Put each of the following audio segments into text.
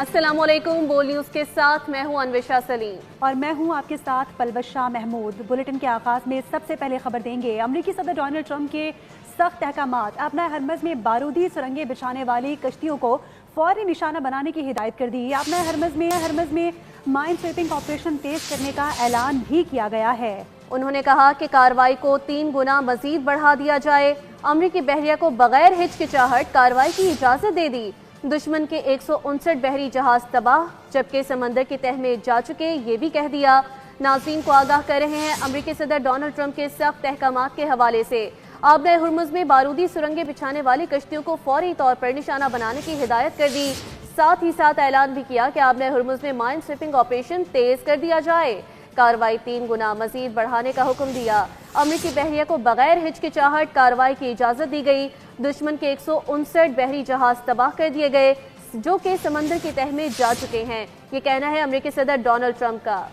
السلام علیکم، بول نیوز کے ساتھ میں ہوں انوشا سلیم اور میں ہوں آپ کے ساتھ پلوش شاہ محمود۔ بلیٹن کے آغاز میں سب سے پہلے خبر دیں گے۔ امریکی صدر ڈونلڈ ٹرمپ کے سخت احکامات۔ اپنا ہرمز میں بارودی سرنگیں بچھانے والی کشتیوں کو فوری نشانہ بنانے کی ہدایت کر دی۔ اپنا ہرمز میں مائن سویپنگ آپریشن تیز کرنے کا اعلان بھی کیا گیا ہے۔ انہوں نے کہا کہ کارروائی کو 3 گنا مزید بڑھا دیا جائے۔ امریکی بحریہ کو بغیر ہچکچاہٹ کارروائی کی اجازت دے دی۔ دشمن کے 159 بحری جہاز تباہ، جبکہ سمندر کی تہہ میں جا چکے، یہ بھی کہہ دیا۔ ناظرین کو آگاہ کر رہے ہیں امریکی صدر ڈونلڈ ٹرمپ کے سخت احکامات کے حوالے سے۔ آبۂ ہرمز میں بارودی سرنگیں بچھانے والی کشتیوں کو فوری طور پر نشانہ بنانے کی ہدایت کر دی۔ ساتھ ہی ساتھ اعلان بھی کیا کہ آبۂ ہرمز میں مائن سویپنگ آپریشن تیز کر دیا جائے۔ کارروائی 3 گنا مزید بڑھانے کا حکم دیا۔ امریکی بحریہ کو بغیر ہچکچاہٹ کارروائی کی اجازت دی گئی۔ دشمن کے 159 بحری جہاز تباہ کر دیے گئے، جو کہ سمندر کی تہہ میں جا چکے ہیں، یہ کہنا ہے امریکی صدر ڈونلڈ ٹرمپ کا۔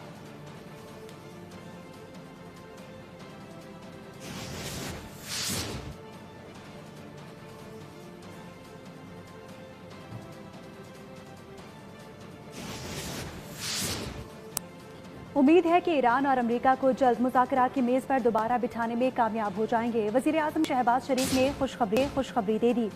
امید ہے کہ ایران اور امریکہ کو جلد مذاکرات کی میز پر دوبارہ بٹھانے میں کامیاب ہو جائیں گے۔ وزیر اعظم شہباز شریف نے خوشخبری دے دی۔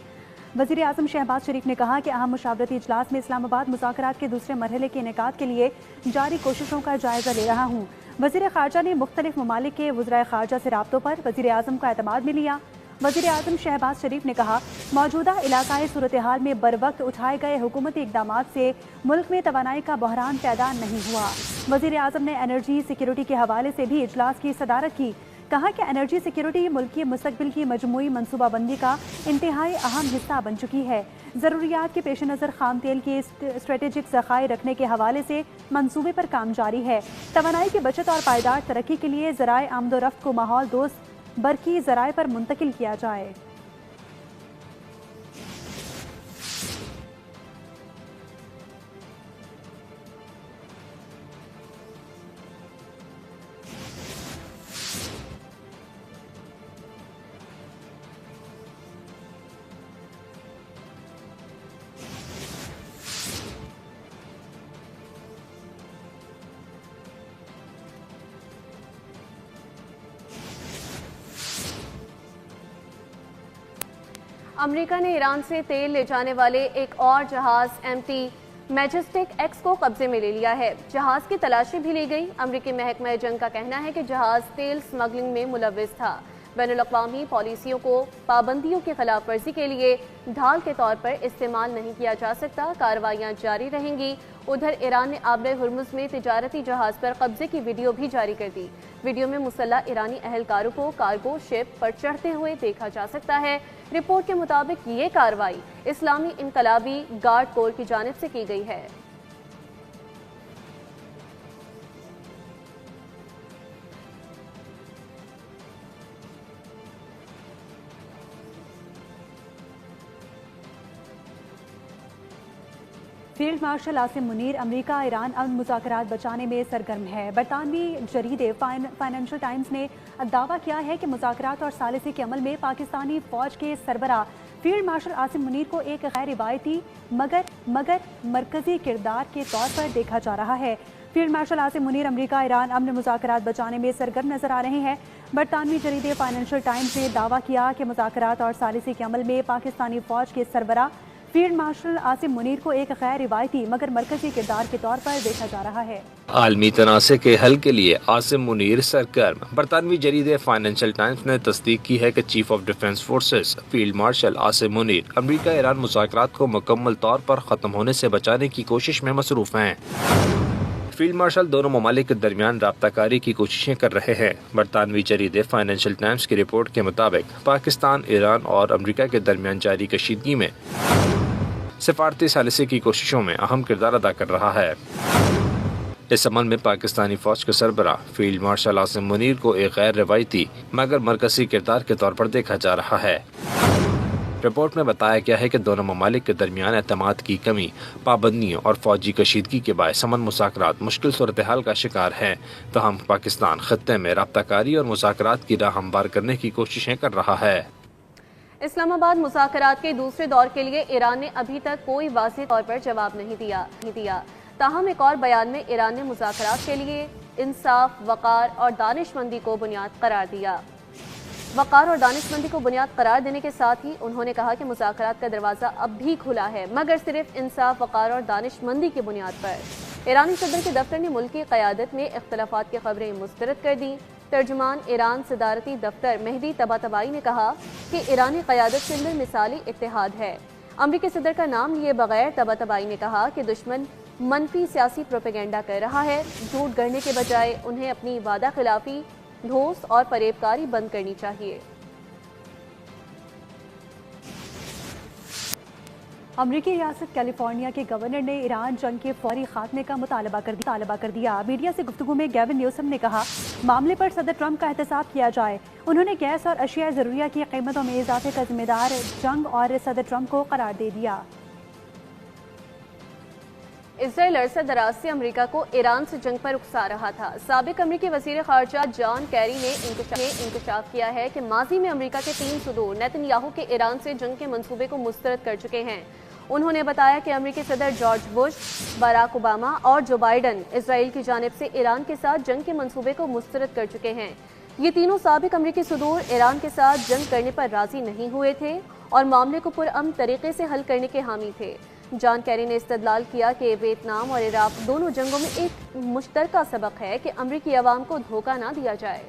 وزیر اعظم شہباز شریف نے کہا کہ اہم مشاورتی اجلاس میں اسلام آباد مذاکرات کے دوسرے مرحلے کے انعقاد کے لیے جاری کوششوں کا جائزہ لے رہا ہوں۔ وزیر خارجہ نے مختلف ممالک کے وزرائے خارجہ سے رابطوں پر وزیر اعظم کا اعتماد بھی لیا۔ وزیر اعظم شہباز شریف نے کہا، موجودہ علاقائی صورتحال میں بروقت اٹھائے گئے حکومتی اقدامات سے ملک میں توانائی کا بحران پیدا نہیں ہوا۔ وزیر اعظم نے انرجی سیکیورٹی کے حوالے سے بھی اجلاس کی صدارت کی۔ کہا کہ انرجی سیکیورٹی ملک کے مستقبل کی مجموعی منصوبہ بندی کا انتہائی اہم حصہ بن چکی ہے۔ ضروریات کے پیش نظر خام تیل کے اسٹریٹجک ذخائر رکھنے کے حوالے سے منصوبے پر کام جاری ہے۔ توانائی کی بچت اور پائیدار ترقی کے لیے ذرائع آمد و رفت کو ماحول دوست برقی ذرائع پر منتقل کیا جائے۔ امریکہ نے ایران سے تیل لے جانے والے ایک اور جہاز MT میجسٹک X کو قبضے میں لے لیا ہے۔ جہاز کی تلاشی بھی لی گئی۔ امریکی محکمہ جنگ کا کہنا ہے کہ جہاز تیل سمگلنگ میں ملوث تھا۔ بین الاقوامی پالیسیوں کو پابندیوں کی خلاف ورزی کے لیے ڈھال کے طور پر استعمال نہیں کیا جا سکتا۔ کارروائیاں جاری رہیں گی۔ ادھر ایران نے آبۂ ہرمز میں تجارتی جہاز پر قبضے کی ویڈیو بھی جاری کر دی۔ ویڈیو میں مسلح ایرانی اہلکاروں کو کارگو شپ پر چڑھتے ہوئے دیکھا جا سکتا ہے۔ رپورٹ کے مطابق یہ کارروائی اسلامی انقلابی گارڈ کور کی جانب سے کی گئی ہے۔ فیلڈ مارشل عاصم منیر امریکہ ایران امن مذاکرات بچانے میں سرگرم ہے۔ برطانوی جریدے فائنینشل ٹائمز نے دعویٰ کیا ہے کہ مذاکرات اور ثالثی کے عمل میں پاکستانی فوج کے سربراہ فیلڈ مارشل عاصم منیر کو ایک غیر روایتی مگر مرکزی کردار کے طور پر دیکھا جا رہا ہے۔ فیلڈ مارشل عاصم منیر امریکہ ایران امن مذاکرات بچانے میں سرگرم نظر آ رہے ہیں۔ برطانوی جریدے فائنینشل ٹائمز نے دعویٰ کیا کہ مذاکرات اور ثالثی کے عمل میں پاکستانی فوج کے سربراہ فیلڈ مارشل عاصم منیر کو ایک غیر روایتی مگر مرکزی کردار کے طور پر دیکھا جا رہا ہے۔ عالمی تنازع کے حل کے لیے عاصم منیر سرگرم۔ برطانوی جریدے فائنینشل ٹائمز نے تصدیق کی ہے کہ chief of defence forces field marshal Asim Munir امریکہ ایران مذاکرات کو مکمل طور پر ختم ہونے سے بچانے کی کوشش میں مصروف ہیں۔ فیلڈ مارشل دونوں ممالک کے درمیان رابطہ کاری کی کوششیں کر رہے ہیں۔ برطانوی جریدے فائنینشل ٹائمز کی رپورٹ کے مطابق پاکستان ایران اور امریکہ کے درمیان جاری کشیدگی میں سفارتی ثالثی کی کوششوں میں اہم کردار ادا کر رہا ہے۔ اس عمل میں پاکستانی فوج کے سربراہ فیلڈ مارشل عاصم منیر کو ایک غیر روایتی مگر مرکزی کردار کے طور پر دیکھا جا رہا ہے۔ رپورٹ میں بتایا گیا ہے کہ دونوں ممالک کے درمیان اعتماد کی کمی، پابندیوں اور فوجی کشیدگی کے باعث امن مذاکرات مشکل صورتحال کا شکار ہیں، تاہم پاکستان خطے میں رابطہ کاری اور مذاکرات کی راہ ہموار کرنے کی کوششیں کر رہا ہے۔ اسلام آباد مذاکرات کے دوسرے دور کے لیے ایران نے ابھی تک کوئی واضح طور پر جواب نہیں دیا تاہم ایک اور بیان میں ایران نے مذاکرات کے لیے انصاف، وقار اور دانش مندی کو بنیاد قرار دیا۔ وقار اور دانش مندی کو بنیاد قرار دینے کے ساتھ ہی انہوں نے کہا کہ مذاکرات کا دروازہ اب بھی کھلا ہے، مگر صرف انصاف، وقار اور دانش مندی کی بنیاد پر۔ ایرانی صدر کے دفتر نے ملک کی قیادت میں اختلافات کی خبریں مسترد کر دیں۔ ترجمان ایران صدارتی دفتر مہدی طباطبائی نے کہا کہ ایرانی قیادت کے اندر مثالی اتحاد ہے۔ امریکی صدر کا نام لیے بغیر طباطبائی نے کہا کہ دشمن منفی سیاسی پروپیگنڈا کر رہا ہے، جھوٹ گڑھنے کے بجائے انہیں اپنی وعدہ خلافی، دھوس اور فریب کاری بند کرنی چاہیے۔ امریکی ریاست کیلیفورنیا کے گورنر نے ایران جنگ کے فوری خاتمے کا مطالبہ کر دیا۔ میڈیا سے گفتگو میں گیون نیوسم نے کہا معاملے پر صدر ٹرمپ کا احتساب کیا جائے۔ انہوں نے گیس اور اشیاء ضروریہ کی قیمتوں میں اضافے کا ذمہ دار جنگ اور صدر ٹرمپ کو قرار دے دیا۔ اسرائیل عرصہ دراز سے امریکہ کو ایران سے جنگ پر اکسا رہا تھا۔ سابق امریکی وزیر خارجہ جان کیری نے انکشاف کیا ہے کہ ماضی میں امریکہ کے 3 صدور نیتن یاہو کے ایران سے جنگ کے منصوبے کو مسترد کر چکے ہیں۔ انہوں نے بتایا کہ امریکی صدر جارج بش، باراک اوباما اور جو بائیڈن اسرائیل کی جانب سے ایران کے ساتھ جنگ کے منصوبے کو مسترد کر چکے ہیں۔ یہ تینوں سابق امریکی صدور ایران کے ساتھ جنگ کرنے پر راضی نہیں ہوئے تھے اور معاملے کو پرامن طریقے سے حل کرنے کے حامی تھے۔ جان کیری نے استدلال کیا کہ ویتنام اور عراق دونوں جنگوں میں ایک مشترکہ سبق ہے کہ امریکی عوام کو دھوکہ نہ دیا جائے۔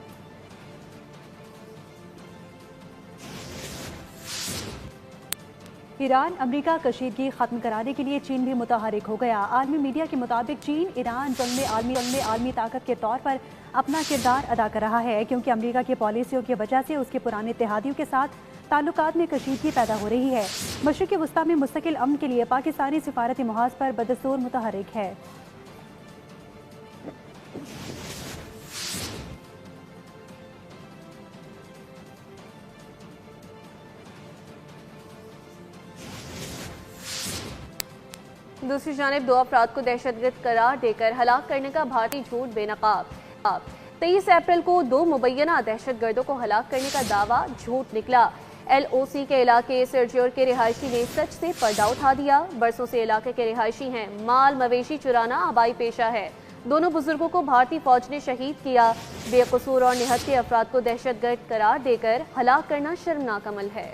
ایران امریکہ کشیدگی ختم کرانے کے لیے چین بھی متحرک ہو گیا۔ عالمی میڈیا کے مطابق چین ایران جنگ میں عالمی طاقت کے طور پر اپنا کردار ادا کر رہا ہے، کیونکہ امریکہ کی پالیسیوں کی وجہ سے اس کے پرانے اتحادیوں کے ساتھ تعلقات میں کشیدگی پیدا ہو رہی ہے۔ مشرق وسطیٰ میں مستقل امن کے لیے پاکستانی سفارتی محاذ پر بدستور متحرک ہے۔ دوسری جانب 2 افراد کو دہشت گرد قرار دے کر ہلاک کرنے کا بھارتی جھوٹ بے نقاب۔ 23 اپریل کو 2 مبینہ دہشت گردوں کو ہلاک کرنے کا دعویٰ جھوٹ نکلا۔ LOC کے علاقے سرجیور کے رہائشی نے سچ سے پردہ اٹھا دیا۔ برسوں سے علاقے کے رہائشی ہیں، مال مویشی چرانا آبائی پیشہ ہے۔ دونوں بزرگوں کو بھارتی فوج نے شہید کیا۔ بے قصور اور نہتے افراد کو دہشت گرد قرار دے کر ہلاک کرنا شرمناک عمل ہے۔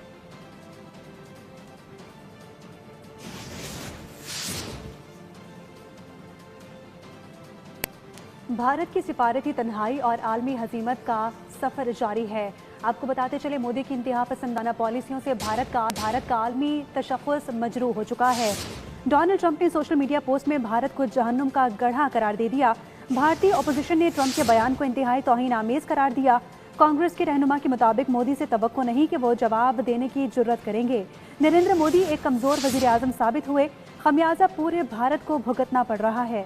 بھارت کی سفارتی تنہائی اور عالمی ہزیمت کا سفر جاری ہے۔ آپ کو بتاتے چلے مودی کی انتہا پسندانہ پالیسیوں سے بھارت کا عالمی تشخص مجروح ہو چکا ہے۔ ڈونلڈ ٹرمپ نے سوشل میڈیا پوسٹ میں بھارت کو جہنم کا گڑھا قرار دے دیا۔ بھارتی اپوزیشن نے ٹرمپ کے بیان کو انتہائی توہین آمیز قرار دیا۔ کانگریس کے رہنما کے مطابق مودی سے توقع نہیں کہ وہ جواب دینے کی جرت کریں گے۔ نریندر مودی ایک کمزور وزیر اعظم ثابت ہوئے، خمیازہ پورے بھارت کو بھگتنا پڑ رہا ہے۔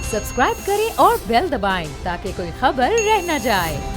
سبسکرائب کریں اور بیل دبائیں تاکہ کوئی خبر رہ نہ جائے۔